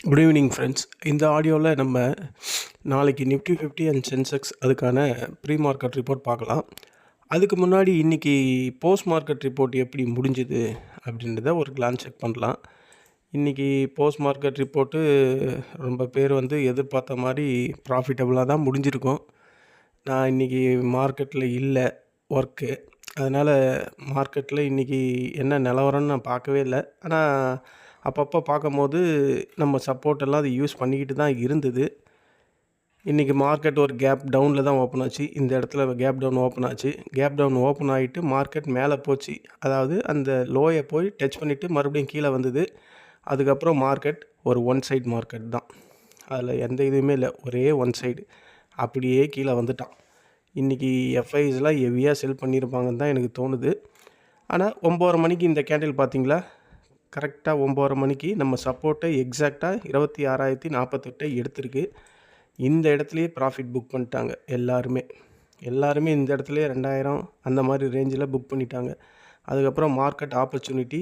Good evening friends. இந்த ஆடியோவில் நம்ம நாளைக்கு நிஃப்டி 50 அண்ட் சென்செக்ஸ் அதுக்கான ப்ரீ மார்க்கெட் ரிப்போர்ட் பார்க்கலாம். அதுக்கு முன்னாடி இன்றைக்கி போஸ்ட் மார்க்கெட் ரிப்போர்ட் எப்படி முடிஞ்சுது அப்படின்றத ஒரு கிளான்ஸ் செக் பண்ணலாம். இன்றைக்கி போஸ்ட் மார்க்கெட் ரிப்போர்ட்டு ரொம்ப பேர் எதிர்பார்த்த மாதிரி ப்ராஃபிட்டபுளாக தான் முடிஞ்சிருக்கும். நான் இன்றைக்கி மார்க்கெட்டில் இல்லை, ஒர்க்கு. அதனால் மார்க்கெட்டில் இன்றைக்கி என்ன நிலவரம்னு நான் பார்க்கவே இல்லை. ஆனால் அப்பப்போ பார்க்கும்போது நம்ம சப்போர்ட்டெல்லாம் அது யூஸ் பண்ணிக்கிட்டு தான் இருந்தது. இன்றைக்கி மார்க்கெட் ஒரு கேப் டவுனில் தான் ஓப்பன் ஆச்சு. இந்த இடத்துல கேப் டவுன் ஓப்பன் ஆச்சு. கேப் டவுன் ஓப்பன் ஆகிட்டு மார்க்கெட் மேலே போச்சு. அதாவது அந்த லோயை போய் டச் பண்ணிவிட்டு மறுபடியும் கீழே வந்தது. அதுக்கப்புறம் மார்க்கெட் ஒரு ஒன் சைடு மார்க்கெட் தான். அதில் எந்த இதுவுமே இல்லை, ஒரே ஒன் சைடு. அப்படியே கீழே வந்துட்டான். இன்றைக்கி எஃப்ஐஸ்லாம் ஹெவியாக செல் பண்ணியிருப்பாங்கன்னு தான் எனக்கு தோணுது. ஆனால் 9:30 மணிக்கு இந்த கேண்டில் பார்த்திங்களா, கரெக்டாக 9:30 மணிக்கு நம்ம சப்போர்ட்டை எக்ஸாக்டாக 26,048 எடுத்திருக்கு. இந்த இடத்துலையே ப்ராஃபிட் புக் பண்ணிட்டாங்க எல்லாருமே இந்த இடத்துலையே 2000 அந்த மாதிரி ரேஞ்சில் புக் பண்ணிட்டாங்க. அதுக்கப்புறம் மார்க்கெட் ஆப்பர்ச்சுனிட்டி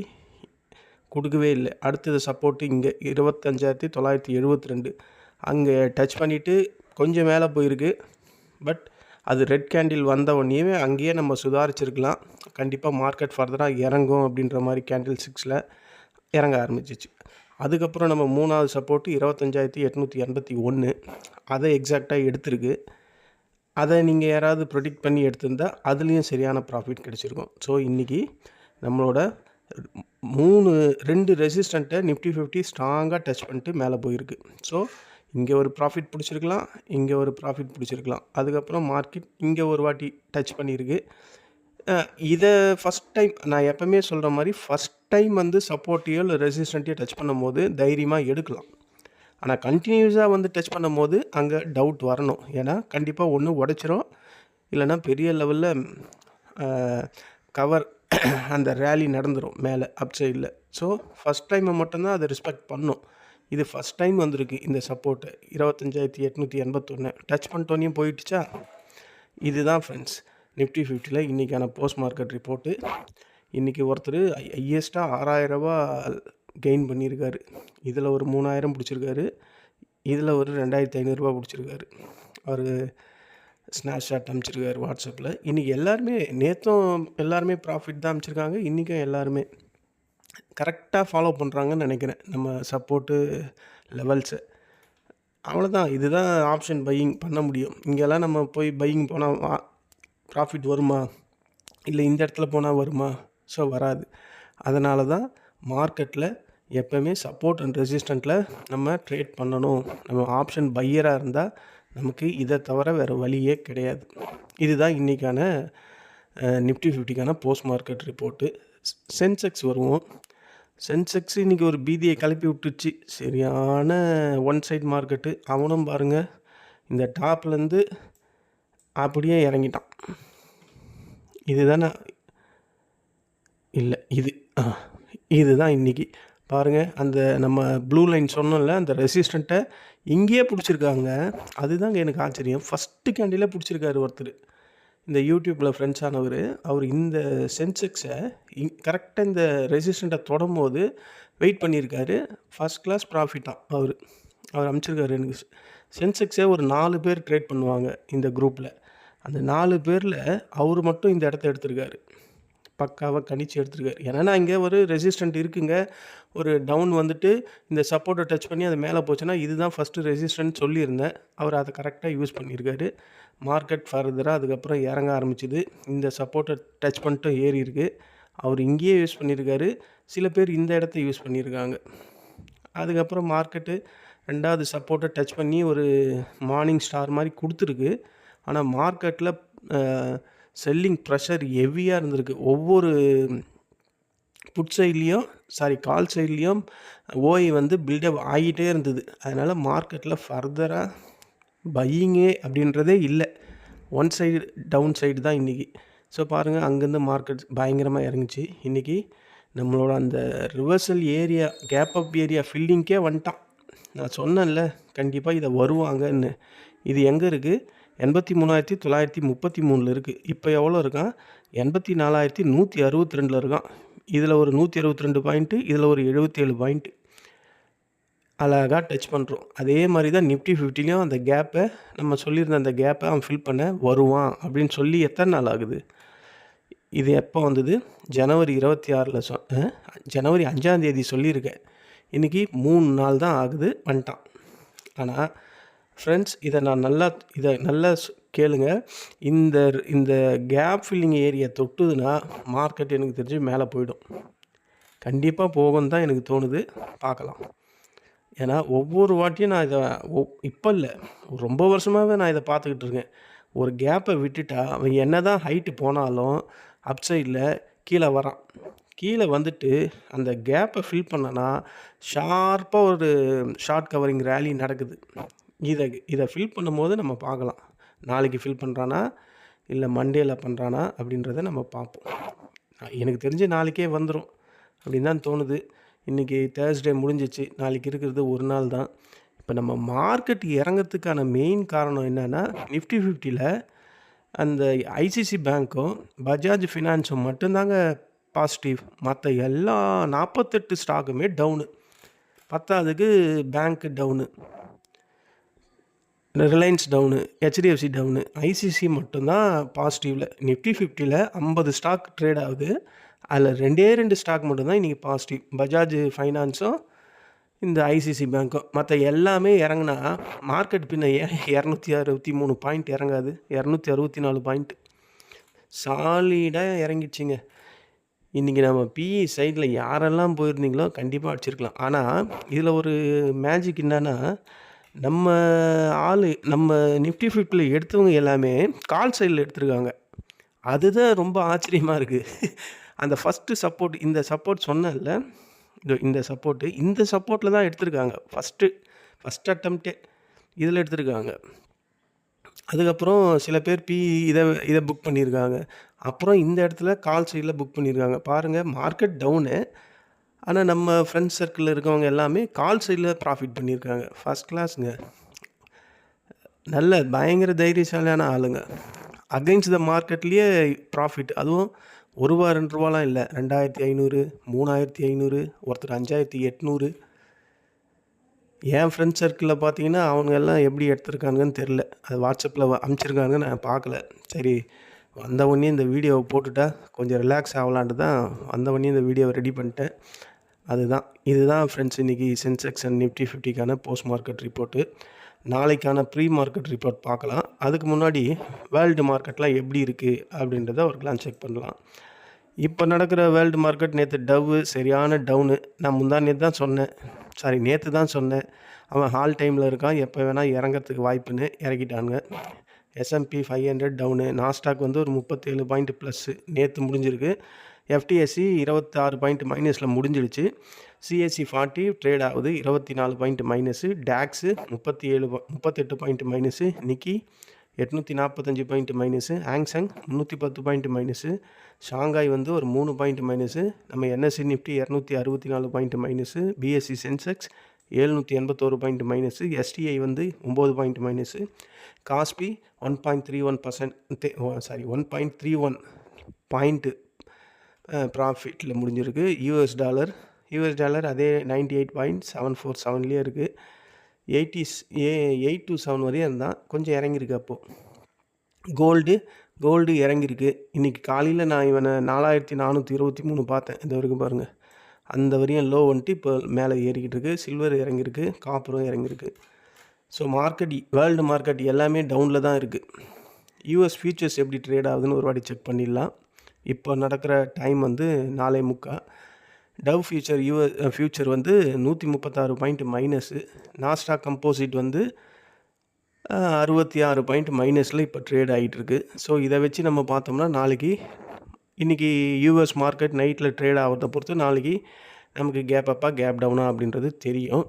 கொடுக்கவே இல்லை. அடுத்தது சப்போர்ட்டு இங்கே 25,972 அங்கே டச் பண்ணிவிட்டு கொஞ்சம் மேலே போயிருக்கு. பட் அது ரெட் கேண்டில் வந்த உடனே அங்கேயே நம்ம சுதாரிச்சிருக்கலாம். கண்டிப்பாக மார்க்கெட் ஃபர்தராக இறங்கும் அப்படின்ற மாதிரி கேண்டில் 6ல் இறங்க ஆரம்பிச்சிச்சு. அதுக்கப்புறம் நம்ம மூணாவது சப்போர்ட்டு 25,881 அதை எக்ஸாக்டாக எடுத்திருக்கு. அதை நீங்கள் யாராவது ப்ரொடிக்ட் பண்ணி எடுத்திருந்தால் அதுலேயும் சரியான ப்ராஃபிட் கிடச்சிருக்கும். ஸோ இன்றைக்கி நம்மளோட 2 ரெசிஸ்டண்ட்டை நிஃப்டி 50 ஸ்ட்ராங்காக டச் பண்ணிட்டு மேலே போயிருக்கு. ஸோ இங்கே ஒரு ப்ராஃபிட் பிடிச்சிருக்கலாம், இங்கே ஒரு ப்ராஃபிட் பிடிச்சிருக்கலாம். அதுக்கப்புறம் மார்க்கெட் இங்கே ஒரு வாட்டி டச் பண்ணியிருக்கு. இதை ஃபஸ்ட் டைம் நான் எப்போவுமே சொல்கிற மாதிரி ஃபஸ்ட் டைம் சப்போர்ட்டையோ இல்லை ரெசிஸ்டண்ட்டையோ டச் பண்ணும் போது தைரியமாக எடுக்கலாம். ஆனால் கண்டினியூஸாக டச் பண்ணும் போது அங்கே டவுட் வரணும். ஏன்னா கண்டிப்பாக ஒன்று உடைச்சிரும், இல்லைன்னா பெரிய லெவலில் கவர் அந்த ரேலி நடந்துடும் மேலே அப் சைடில். ஸோ ஃபஸ்ட் டைமை மட்டும்தான் அதை ரெஸ்பெக்ட் பண்ணும். இது ஃபஸ்ட் டைம் வந்திருக்கு இந்த சப்போர்ட்டு 25,881 டச் பண்ணிட்டோனையும் போயிடுச்சா. இதுதான் ஃப்ரெண்ட்ஸ் நிஃப்டி 50ல் இன்றைக்கான போஸ்ட் மார்க்கெட் ரிப்போர்ட்டு. இன்றைக்கி ஒருத்தர் ஹையஸ்ட்டாக 6,000 ரூபா கெயின் பண்ணியிருக்காரு. இதில் ஒரு 3,000 பிடிச்சிருக்காரு, இதில் ஒரு 2,500 ரூபா பிடிச்சிருக்காரு. அவர் ஸ்னாப்ஷாட் அனுப்பிச்சிருக்காரு வாட்ஸ்அப்பில். இன்றைக்கி நேற்றும் எல்லாருமே ப்ராஃபிட் தான் அனுப்பிச்சிருக்காங்க. இன்றைக்கும் எல்லாருமே கரெக்டாக ஃபாலோ பண்ணுறாங்கன்னு நினைக்கிறேன் நம்ம சப்போர்ட்டு லெவல்ஸை. அவ்வளோதான், இதுதான் ஆப்ஷன் பையிங் பண்ண முடியும். இங்கெல்லாம் நம்ம போய் பையிங் போனால் ப்ராஃபிட் வருமா, இல்லை இந்த இடத்துல போனால் வருமா? ஸோ வராது. அதனால தான் மார்க்கெட்டில் எப்போவுமே சப்போர்ட் அண்ட் ரெசிஸ்டண்ட்டில் நம்ம ட்ரேட் பண்ணணும். நம்ம ஆப்ஷன் பையராக இருந்தால் நமக்கு இதை தவிர வேறு வழியே கிடையாது. இதுதான் இன்றைக்கான நிஃப்டி 50க்கான போஸ்ட் மார்க்கெட் ரிப்போர்ட்டு. சென்செக்ஸ் வருவோம். சென்செக்ஸ் இன்றைக்கி ஒரு பீதியை கிளப்பி விட்டுச்சு. சரியான ஒன் சைட் மார்க்கெட்டு. அவனும் பாருங்கள் இந்த டாப்லேருந்து அப்படியே இறங்கிட்டான். இதுதானே இல்லை, இதுதான் இன்றைக்கி பாருங்கள். அந்த நம்ம ப்ளூ லைன் சொன்னோம்ல, அந்த ரெசிஸ்டண்ட்டை இங்கேயே பிடிச்சிருக்காங்க. அதுதாங்க எனக்கு ஆச்சரியம். ஃபஸ்ட்டு கேண்டிலே பிடிச்சிருக்காரு ஒருத்தர், இந்த யூடியூப்பில் ஃப்ரெண்ட்ஸானவர். அவர் இந்த சென்செக்ஸை கரெக்டாக இந்த ரெசிஸ்டண்ட்டை தொடும்போது வெயிட் பண்ணியிருக்காரு. ஃபஸ்ட் கிளாஸ் ப்ராஃபிட்டாக அவர் அமைச்சிருக்காரு. எனக்கு சென்செக்ஸே ஒரு 4 பேர் ட்ரேட் பண்ணுவாங்க இந்த குரூப்பில். அந்த 4 பேரில் அவர் மட்டும் இந்த இடத்த எடுத்திருக்காரு. பக்காவாக கணிச்சு எடுத்திருக்காரு. ஏன்னா இங்கே ஒரு ரெசிஸ்டண்ட் இருக்குங்க, ஒரு டவுன் இந்த சப்போர்ட்டை டச் பண்ணி அது மேலே போச்சுன்னா இதுதான் ஃபஸ்ட்டு ரெசிஸ்டன்ட் சொல்லியிருந்தேன். அவர் அதை கரெக்டாக யூஸ் பண்ணியிருக்காரு. மார்க்கெட் ஃபர்தராக அதுக்கப்புறம் இறங்க ஆரம்பிச்சுது. இந்த சப்போர்ட்டை டச் பண்ணிட்டு ஏறி இருக்குது. அவர் இங்கேயே யூஸ் பண்ணியிருக்காரு. சில பேர் இந்த இடத்த யூஸ் பண்ணியிருக்காங்க. அதுக்கப்புறம் மார்க்கெட்டு 2வது சப்போர்ட்டை டச் பண்ணி ஒரு மார்னிங் ஸ்டார் மாதிரி கொடுத்துருக்கு. ஆனால் மார்க்கெட்டில் செல்லிங் ப்ரெஷர் ஹெவியாக இருந்திருக்கு. ஒவ்வொரு புட் சைட்லேயும் கால் சைட்லேயும் ஓய் பில்டப் ஆகிட்டே இருந்தது. அதனால் மார்க்கெட்டில் ஃபர்தராக பையிங்கே அப்படின்றதே இல்லை. ஒன் சைடு டவுன் சைடு தான் இன்றைக்கி. ஸோ பாருங்கள், அங்கேருந்து மார்க்கெட் பயங்கரமாக இறங்குச்சு. இன்றைக்கி நம்மளோட அந்த reversal area, gap up area ஃபில்லிங்க்கே வந்துட்டான். நான் சொன்னேன்ல கண்டிப்பாக இதை வருவாங்கன்னு. இது எங்கே இருக்குது? 83,933 இருக்குது. இப்போ எவ்வளோ இருக்கான்? 84,162 இருக்கான். இதில் ஒரு 162 பாயிண்ட்டு, இதில் ஒரு 77 பாயிண்ட்டு. அழகாக டச் பண்ணுறோம். அதே மாதிரி தான் நிஃப்டி 50லையும் அந்த கேப்பை நம்ம சொல்லியிருந்த அந்த கேப்பை அவன் ஃபில் பண்ண வருவான் அப்படின்னு சொல்லி எத்தனை நாள் ஆகுது? இது எப்போ வந்தது? ஜனவரி 26 ஜனவரி 5 சொல்லியிருக்கேன். இன்றைக்கி 3 நாள் தான் ஆகுது, வந்துட்டான். ஆனால் ஃப்ரெண்ட்ஸ், இதை நல்லா கேளுங்க. இந்த இந்த கேப் ஃபில்லிங் ஏரியா தொட்டுதுன்னா மார்க்கெட் எனக்கு தெரிஞ்சு மேலே போயிடும். கண்டிப்பாக போகும்னு தான் எனக்கு தோணுது. பார்க்கலாம். ஏன்னா ஒவ்வொரு வாட்டியும் நான் இதை இப்போ இல்லை, ரொம்ப வருஷமாகவே நான் இதை பார்த்துக்கிட்டு இருக்கேன். ஒரு கேப்பை விட்டுட்டா அவன் என்ன தான் ஹைட்டு போனாலும் அப்சைடில் கீழே வரான். கீழே வந்துட்டு அந்த கேப்பை ஃபில் பண்ணனா ஷார்ப்பாக ஒரு ஷார்ட் கவரிங் ரேலி நடக்குது. இதை ஃபில் பண்ணும்போது நம்ம பார்க்கலாம். நாளைக்கு ஃபில் பண்ணுறானா இல்லை மண்டேயில் பண்ணுறானா அப்படின்றத நம்ம பார்ப்போம். எனக்கு தெரிஞ்சு நாளைக்கே வந்துடும் அப்படின்னு தான் தோணுது. இன்றைக்கி தேர்ஸ்டே முடிஞ்சிச்சு, நாளைக்கு இருக்கிறது ஒரு நாள் தான். இப்போ நம்ம மார்க்கெட் இறங்கிறதுக்கான மெயின் காரணம் என்னென்னா, நிஃப்டி 50ல் அந்த ஐசிசி பேங்க்கும் பஜாஜ் ஃபினான்ஸும் மட்டும்தாங்க பாசிட்டிவ். மற்ற எல்லா 48 ஸ்டாக்குமே டவுனு. பத்தாவதுக்கு bank down, Reliance down, HDFC down, ICICI மட்டும்தான் பாசிட்டிவில். நிஃப்டி 50ல் 50 ஸ்டாக் ட்ரேட் ஆகுது. அதில் 2 ஸ்டாக் மட்டும்தான் இன்றைக்கி பாசிட்டிவ், பஜாஜ் ஃபைனான்ஸும் இந்த ஐசிசி பேங்க்கும். மற்ற எல்லாமே இறங்குனா மார்க்கெட் பின்ன 263 பாயிண்ட் இறங்காது, 264 பாயிண்ட் சாலிடாக இறங்கிடுச்சிங்க. இன்றைக்கி நம்ம பிஇ சைடில் யாரெல்லாம் போயிருந்தீங்களோ கண்டிப்பாக அடிச்சிருக்கலாம். ஆனால் இதில் ஒரு மேஜிக் என்னன்னா, நம்ம நிஃப்டி 50ல் எடுத்தவங்க எல்லாமே கால் சைடில் எடுத்துருக்காங்க. அதுதான் ரொம்ப ஆச்சரியமாக இருக்குது. அந்த ஃபஸ்ட்டு சப்போர்ட், இந்த சப்போர்ட் சொன்னேன்ல, இந்த சப்போர்ட்டில் தான் எடுத்திருக்காங்க. ஃபஸ்ட் அட்டம்ப்டே இதில் எடுத்திருக்காங்க. அதுக்கப்புறம் சில பேர் இதை புக் பண்ணியிருக்காங்க. அப்புறம் இந்த இடத்துல கால் சைடில் புக் பண்ணியிருக்காங்க. பாருங்கள், மார்க்கெட் டவுனு, ஆனால் நம்ம ஃப்ரெண்ட்ஸ் சர்க்கிளில் இருக்கவங்க எல்லாமே கால் சைடில் ப்ராஃபிட் பண்ணியிருக்காங்க. ஃபஸ்ட் கிளாஸுங்க. நல்ல பயங்கர தைரியசாலியான ஆளுங்க. அகைன்ஸ்ட் த மார்க்கெட்லேயே ப்ராஃபிட். அதுவும் ₹1 ₹2 இல்லை, 2500, 3500, ஒருத்தர் 5800. என் ஃப்ரெண்ட்ஸ் சர்க்கிளில் பார்த்தீங்கன்னா அவங்க எல்லாம் எப்படி எடுத்திருக்காங்கன்னு தெரில. அது வாட்ஸ்அப்பில் அனுப்பிச்சிருக்காங்க, நான் பார்க்கல. சரி, வந்தவொடனே இந்த வீடியோவை போட்டுட்டா கொஞ்சம் ரிலாக்ஸ் ஆகலான்ட்டு தான் வந்தவொடனே இந்த வீடியோவை ரெடி பண்ணிட்டேன். இதுதான் ஃப்ரெண்ட்ஸ் இன்றைக்கி சென்செக்ஸ் அண்ட் நிஃப்டி 50க்கான போஸ்ட் மார்க்கெட் ரிப்போர்ட்டு. நாளைக்கான ப்ரீ மார்க்கெட் ரிப்போர்ட் பார்க்கலாம். அதுக்கு முன்னாடி வேர்ல்டு மார்க்கெட்லாம் எப்படி இருக்குது அப்படின்றத ஒரு கிளான்ஸ் செக் பண்ணலாம். இப்போ நடக்கிற வேர்ல்டு மார்க்கெட், நேற்று டவ்வு சரியான டவுனு. நான் நேற்று தான் சொன்னேன் அவன் ஹால் டைமில் இருக்கான், எப்போ வேணால் இறங்கிறதுக்கு வாய்ப்புன்னு இறக்கிட்டானுங்க. S&P 500 டவுனு, நாஸ்டாக் வந்து ஒரு 37 பாயிண்ட் ப்ளஸ்ஸு நேற்று முடிஞ்சிருக்கு. FTSE 26 பாயிண்ட் மைனஸில் முடிஞ்சிடுச்சு. CAC 40 ட்ரேட் ஆகுது, 24 point minus. DAX 38 point minus. Nikkei 845 point minus. Hang Seng 310 point minus. Shanghai வந்து ஒரு 3 பாயிண்ட் மைனஸு. நம்ம NSE Nifty 264 point minus. BSE Sensex 781 point minus. STI வந்து 9 பாயிண்ட் மைனஸு. காஸ்பி 1.31 பாயிண்ட்டு ப்ராஃபிட்டில் முடிஞ்சிருக்கு. US dollar அதே 98.747 இருக்குது. 827 வரையும் இருந்தால் கொஞ்சம் இறங்கியிருக்கு. அப்போது கோல்டு இறங்கியிருக்கு. இன்றைக்கி காலையில் நான் இவனை 4423 பார்த்தேன். இந்த வரைக்கும் பாருங்கள், அந்த வரையும் லோ வந்துட்டு இப்போ மேலே ஏறிக்கிட்டு இருக்குது. சில்வர் இறங்கியிருக்கு, காப்பரும் இறங்கியிருக்கு. ஸோ வேர்ல்டு மார்க்கெட் எல்லாமே டவுனில் தான் இருக்குது. யூஎஸ் ஃபியூச்சர்ஸ் எப்படி ட்ரேட் ஆகுதுன்னு ஒரு வாட்டி செக் பண்ணிடலாம். இப்போ நடக்கிற டைம் வந்து 4:45. டவ் ஃபியூச்சர் வந்து 136 பாயிண்ட் மைனஸு. நாஸ்டாக் கம்போசிட் வந்து 66 பாயிண்ட் மைனஸில் இப்போ ட்ரேட் ஆகிட்டுருக்கு. ஸோ இதை வச்சு நம்ம பார்த்தோம்னா இன்றைக்கி யூஎஸ் மார்க்கெட் நைட்டில் ட்ரேட் ஆகிறத பொறுத்து நாளைக்கு நமக்கு கேப் அப்பா கேப் டவுனா அப்படின்றது தெரியும்.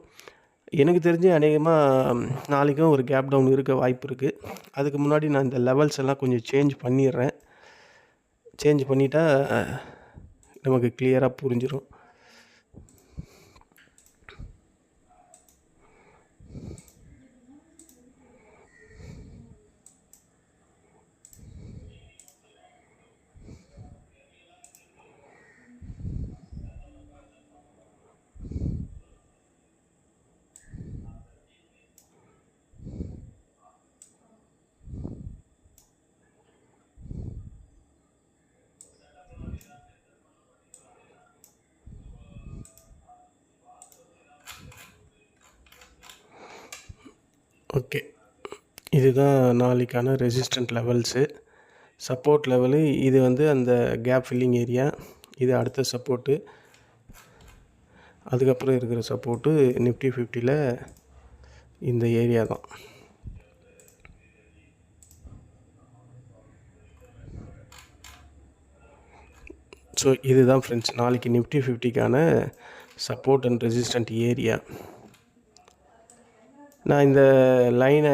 எனக்கு தெரிஞ்சு அநேகமாக நாளைக்கும் ஒரு கேப் டவுன் இருக்க வாய்ப்பு இருக்குது. அதுக்கு முன்னாடி நான் இந்த லெவல்ஸ் எல்லாம் கொஞ்சம் சேஞ்ச் பண்ணிட்டா நமக்கு கிளியராக புரிஞ்சிடும். ஓகே, இதுதான் நாளைக்கான ரெசிஸ்டன்ட் லெவல்ஸு. சப்போர்ட் லெவலு இது வந்து அந்த கேப் ஃபில்லிங் ஏரியா. இது அடுத்த சப்போர்ட்டு. அதுக்கப்புறம் இருக்கிற சப்போர்ட்டு நிஃப்டி 50ல் இந்த ஏரியா தான். ஸோ இதுதான் ஃப்ரெண்ட்ஸ் நாளைக்கு நிஃப்டி 50க்கான சப்போர்ட் அண்ட் ரெசிஸ்டன்ட் ஏரியா. நான் இந்த லைனை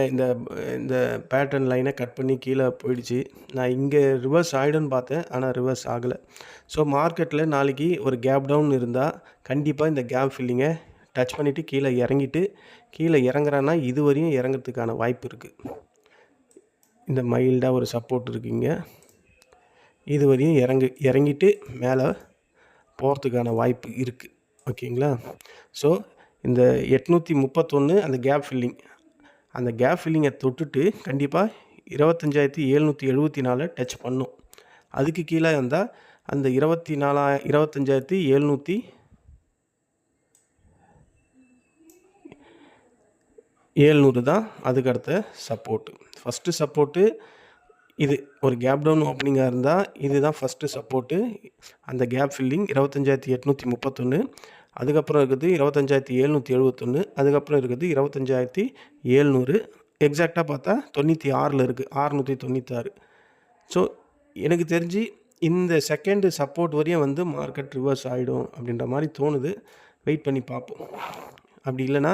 இந்த பேட்டர்ன் லைனை கட் பண்ணி கீழே போயிடுச்சு. நான் இங்கே ரிவர்ஸ் ஆகிடும்னு பார்த்தேன், ஆனால் ரிவர்ஸ் ஆகலை. ஸோ மார்க்கெட்டில் நாளைக்கு ஒரு கேப் டவுன் இருந்தால் கண்டிப்பாக இந்த கேப் ஃபில்லிங்கை டச் பண்ணிவிட்டு கீழே இறங்குறான்னா இது வரையும் இறங்கிறதுக்கான வாய்ப்பு இருக்குது. இந்த மைல்டாக ஒரு சப்போர்ட் இருக்குங்க, இது வரையும் இறங்கிட்டு மேலே போகிறதுக்கான வாய்ப்பு இருக்குது. ஓகேங்களா? ஸோ இந்த 831 அந்த கேப் ஃபில்லிங்கை தொட்டுட்டு கண்டிப்பாக 25,774 டச் பண்ணும். அதுக்கு கீழே வந்தால் அந்த 25,700 தான் அதுக்கு அடுத்த சப்போர்ட்டு. ஃபஸ்ட்டு சப்போர்ட்டு இது ஒரு கேப் டவுன் ஓப்பனிங்காக இருந்தால் இதுதான் ஃபஸ்ட்டு சப்போர்ட்டு. அந்த கேப் ஃபில்லிங் 25,831. அதுக்கப்புறம் இருக்குது 25,771. அதுக்கப்புறம் இருக்குது 25,700. எக்ஸாக்டாக பார்த்தா 96 இருக்குது, 696. ஸோ எனக்கு தெரிஞ்சு இந்த செகண்டு சப்போர்ட் வரையும் வந்து மார்க்கெட் ரிவர்ஸ் ஆகிடும் அப்படின்ற மாதிரி தோணுது. வெயிட் பண்ணி பார்ப்போம். அப்படி இல்லைன்னா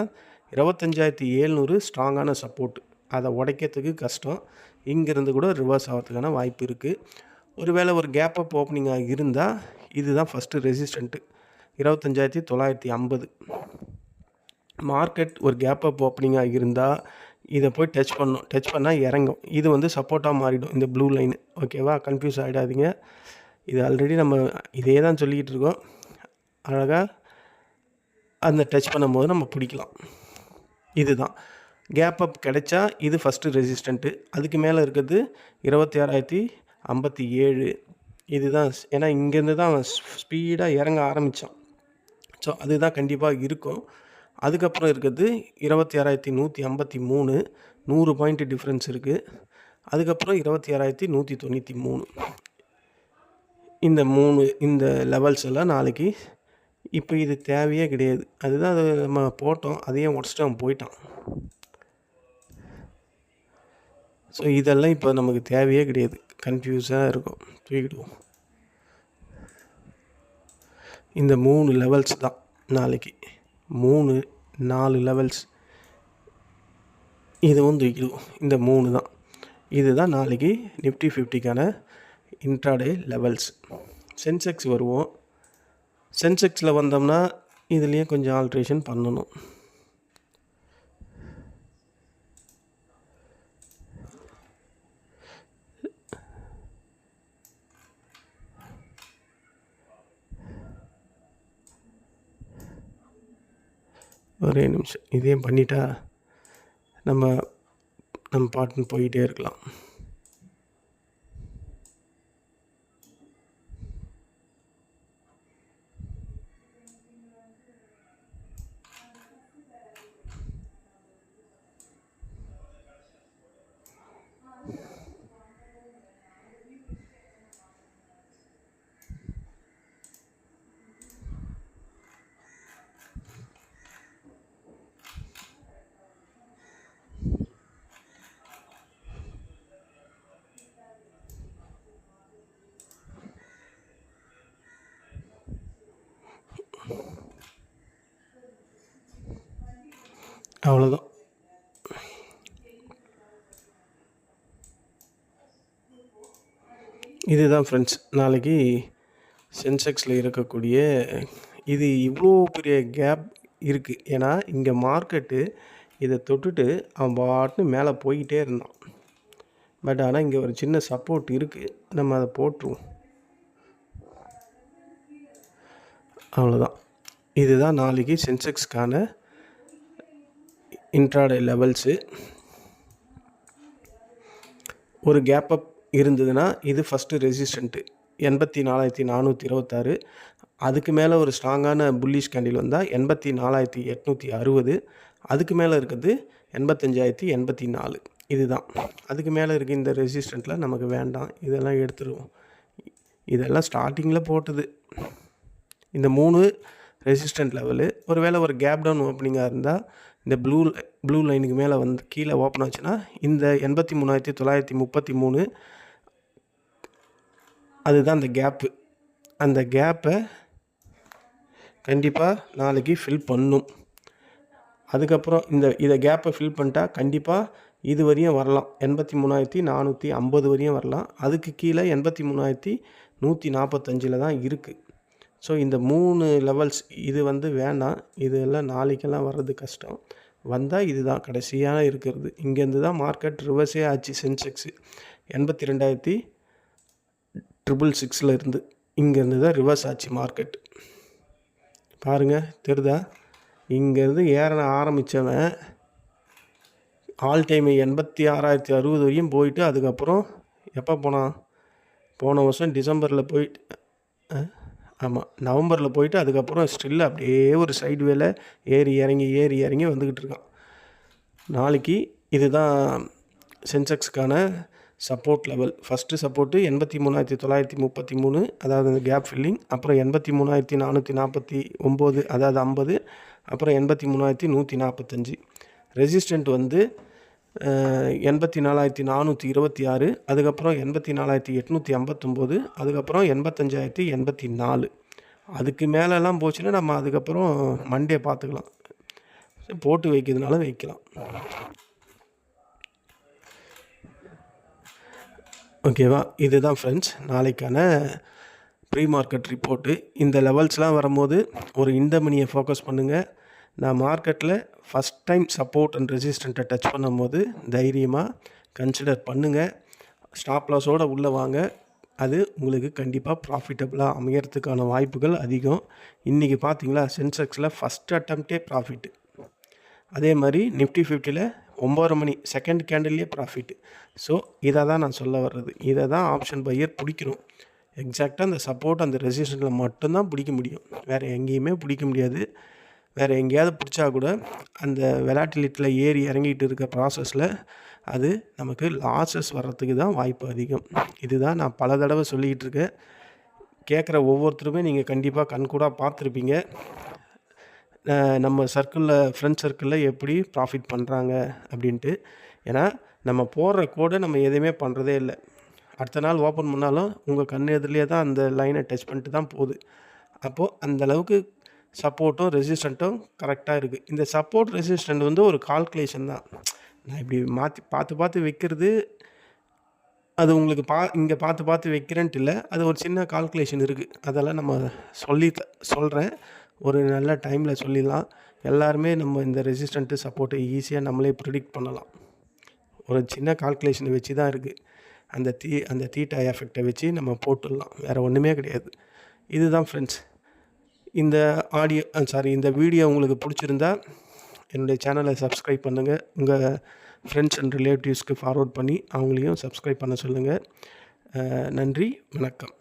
25,700 ஸ்ட்ராங்கான சப்போர்ட், அதை உடைக்கிறதுக்கு கஷ்டம். இங்கேருந்து கூட ரிவர்ஸ் ஆகிறதுக்கான வாய்ப்பு இருக்குது. ஒருவேளை ஒரு கேப் அப் ஓப்பனிங்காக இருந்தால் இதுதான் ஃபஸ்ட்டு ரெசிஸ்டண்ட்டு 25,950. மார்க்கெட் ஒரு கேப் அப் ஓப்பனிங்காக இருந்தால் இதை போய் டச் பண்ணால் இறங்கும். இது வந்து சப்போர்ட்டாக மாறிடும், இந்த ப்ளூ லைனு. ஓகேவா? கன்ஃபியூஸ் ஆகிடாதீங்க. இது ஆல்ரெடி நம்ம இதே தான் சொல்லிக்கிட்டு இருக்கோம். அழகாக அந்த டச் பண்ணும்போது நம்ம பிடிக்கலாம். இதுதான் கேப் அப் கிடைச்சா இது ஃபஸ்ட்டு ரெசிஸ்டண்ட்டு. அதுக்கு மேலே இருக்கிறது 26,057. இதுதான், ஏன்னா இங்கேருந்து தான் ஸ்பீடாக இறங்க ஆரம்பித்தான். ஸோ அதுதான் கண்டிப்பாக இருக்கும். அதுக்கப்புறம் இருக்கிறது 26,153, 100 பாயிண்ட் டிஃப்ரென்ஸ் இருக்குது. அதுக்கப்புறம் 26,193. இந்த லெவல்ஸ் எல்லாம் நாளைக்கு இப்போ இது தேவையே கிடையாது. அதுதான் அது நம்ம போட்டோம், அதையே உடச்சிட்டு அவன் போயிட்டான். ஸோ இதெல்லாம் இப்போ நமக்கு தேவையே கிடையாது, கன்ஃபியூஸாக இருக்கும், தூக்கிடுவோம். இந்த 3 லெவல்ஸ் தான் நாளைக்கு, 3-4 லெவல்ஸ், இதுவும் தூக்கிடுவோம். இந்த 3 தான், இதுதான் நாளைக்கு நிஃப்டி 50க்கான இன்ட்ராடே லெவல்ஸ். சென்செக்ஸ் வருவோம். சென்செக்ஸில் வந்தோம்னா இதுலேயே கொஞ்சம் ஆல்ட்ரேஷன் பண்ணணும். ஒரே நிமிஷம், இதையும் பண்ணிட்டா நம்ம பாட்டுன்னு போயிட்டே இருக்கலாம். அவ்வளோதான். இதுதான் ஃப்ரெண்ட்ஸ் நாளைக்கு சென்செக்ஸில் இருக்கக்கூடிய இது. இவ்வளோ பெரிய கேப் இருக்குது, ஏன்னா இங்கே மார்க்கெட்டு இதை தொட்டுட்டு அவன் பாட்டுன்னு மேலே போய்கிட்டே இருந்தான். பட் ஆனால் இங்கே ஒரு சின்ன சப்போர்ட் இருக்குது, நம்ம அதை போட்டுருவோம். அவ்வளோதான். இதுதான் நாளைக்கு சென்செக்ஸ்க்கான இன்ட்ராடே லெவல்ஸு. ஒரு கேப் அப் இருந்ததுன்னா இது ஃபஸ்ட்டு ரெசிஸ்டண்ட்டு 84,426. அதுக்கு மேலே ஒரு ஸ்ட்ராங்கான புல்லிஷ் கேண்டில் வந்தால் 84,860. அதுக்கு மேலே இருக்கிறது 85,084 இதுதான். அதுக்கு மேலே இருக்க இந்த ரெசிஸ்டண்ட்டில் நமக்கு வேண்டாம், இதெல்லாம் எடுத்துருவோம். இதெல்லாம் ஸ்டார்டிங்கில் போட்டது. இந்த 3 ரெசிஸ்டன்ட் லெவலு. ஒரு வேளை ஒரு கேப் டவுன் ஓப்பனிங்காக இருந்தால் இந்த ப்ளூ லைனுக்கு மேலே வந்து கீழே ஓப்பன் ஆச்சுன்னா இந்த 83,933 அதுதான் அந்த கேப்பு. அந்த கேப்பை கண்டிப்பாக நாளைக்கு ஃபில் பண்ணும். அதுக்கப்புறம் இதை கேப்பை ஃபில் பண்ணிட்டா கண்டிப்பாக இது வரையும் வரலாம், 83,450 வரையும் வரலாம். அதுக்கு கீழே 83,145 தான் இருக்குது. ஸோ இந்த 3 லெவல்ஸ் இது வந்து வேணாம், இதெல்லாம் நாளைக்கெல்லாம் வர்றது கஷ்டம். வந்தால் இதுதான் கடைசியாக இருக்கிறது. இங்கேருந்து தான் மார்க்கெட் ரிவர்ஸே ஆச்சு. சென்செக்ஸு 82,666 இருந்து இங்கேருந்து தான் ரிவர்ஸ் ஆச்சு மார்க்கெட். பாருங்கள், தெரியுதா? இங்கேருந்து ஏற ஆரம்பித்தவன் ஆல் டைம் 86,060 வரையும் போயிட்டு அதுக்கப்புறம் எப்போ போனான்? போன வருஷம் டிசம்பரில் போயிட்டு ஆமாம் நவம்பரில் போயிட்டு அதுக்கப்புறம் ஸ்டில் அப்படியே ஒரு சைடு வேலை ஏறி இறங்கி வந்துக்கிட்டு இருக்கான். நாளைக்கு இதுதான் சென்செக்ஸுக்கான சப்போர்ட் லெவல். ஃபஸ்ட்டு சப்போர்ட்டு 83,933, அதாவது அந்த கேப் ஃபில்லிங். அப்புறம் 83,449, அதாவது 50. அப்புறம் 83,145. ரெசிஸ்டண்ட் வந்து 84,426, அதுக்கப்புறம் 84,859, அதுக்கப்புறம் 85,084. அதுக்கு மேலெல்லாம் போச்சுன்னா நம்ம அதுக்கப்புறம் மண்டே பார்த்துக்கலாம். போட்டு வைக்கிறதுனால வைக்கலாம். ஓகேவா? இதுதான் ஃப்ரெண்ட்ஸ் நாளைக்கான ப்ரீ மார்க்கெட் ரிப்போர்ட்டு. இந்த லெவல்ஸ்லாம் வரும்போது ஒரு இந்த மணியை ஃபோக்கஸ் பண்ணுங்கள். நான் மார்க்கெட்டில் ஃபஸ்ட் டைம் சப்போர்ட் அண்ட் ரெசிஸ்டண்ட்டை டச் பண்ணும்போது தைரியமாக கன்சிடர் பண்ணுங்கள். ஸ்டாப் லாஸோடு உள்ளே வாங்க. அது உங்களுக்கு கண்டிப்பாக ப்ராஃபிட்டபுளாக அமையறதுக்கான வாய்ப்புகள் அதிகம். இன்றைக்கி பார்த்தீங்களா, சென்செக்ஸில் ஃபஸ்ட் அட்டம்ப்டே ப்ராஃபிட்டு. அதே மாதிரி நிஃப்டி 50ல் 9:30 மணி செகண்ட் கேண்டில்லே ப்ராஃபிட்டு. ஸோ இதை தான் நான் சொல்ல வர்றது. இதை தான் ஆப்ஷன் பையர் பிடிக்கணும். எக்ஸாக்டாக அந்த சப்போர்ட் அந்த ரெசிஸ்டண்ட்டில் மட்டும்தான் பிடிக்க முடியும், வேறு எங்கேயுமே பிடிக்க முடியாது. வேறு எங்கேயாவது பிடிச்சா கூட அந்த வெலாட்டிலிட்டியில் ஏறி இறங்கிட்டு இருக்க ப்ராசஸில் அது நமக்கு லாஸஸ் வர்றதுக்கு தான் வாய்ப்பு அதிகம். இதுதான் நான் பல தடவை சொல்லிக்கிட்டு இருக்கேன். கேட்குற ஒவ்வொருத்தருமே நீங்கள் கண்டிப்பாக கண்கூடாக பார்த்துருப்பீங்க நம்ம ஃப்ரெண்ட் சர்க்கிளில் எப்படி ப்ராஃபிட் பண்ணுறாங்க அப்படின்ட்டு. ஏன்னா நம்ம போடுற கோடை நம்ம எதுவுமே பண்ணுறதே இல்லை. அடுத்த நாள் ஓப்பன் பண்ணாலும் உங்கள் கண் எதிரிலே தான் அந்த லைனை டச் பண்ணிட்டு தான் போகுது. அப்போது அந்தளவுக்கு சப்போர்ட்டும் ரெசிஸ்டண்ட்டும் கரெக்டாக இருக்குது. இந்த சப்போர்ட் ரெசிஸ்டண்ட் வந்து ஒரு கால்குலேஷன் தான். நான் இப்படி பார்த்து வைக்கிறது, அது உங்களுக்கு இங்கே பார்த்து வைக்கிறேன்ட்டு இல்லை, அது ஒரு சின்ன கால்குலேஷன் இருக்குது. அதெல்லாம் நம்ம சொல்கிறேன், ஒரு நல்ல டைமில் சொல்லிடலாம். எல்லாருமே நம்ம இந்த ரெசிஸ்டண்ட்டு சப்போர்ட்டை ஈஸியாக நம்மளே ப்ரிடிக்ட் பண்ணலாம். ஒரு சின்ன கால்குலேஷனை வச்சு தான் இருக்குது. அந்த தீட்டா எஃபெக்டை வச்சு நம்ம போட்டுடலாம், வேறு ஒன்றுமே கிடையாது. இதுதான் ஃப்ரெண்ட்ஸ். இந்த வீடியோ உங்களுக்கு பிடிச்சிருந்தா என்னுடைய சேனலை சப்ஸ்கிரைப் பண்ணுங்கள். உங்கள் ஃப்ரெண்ட்ஸ் அண்ட் ரிலேட்டிவ்ஸ்க்கு ஃபார்வர்ட் பண்ணி அவங்களையும் சப்ஸ்கிரைப் பண்ண சொல்லுங்கள். நன்றி, வணக்கம்.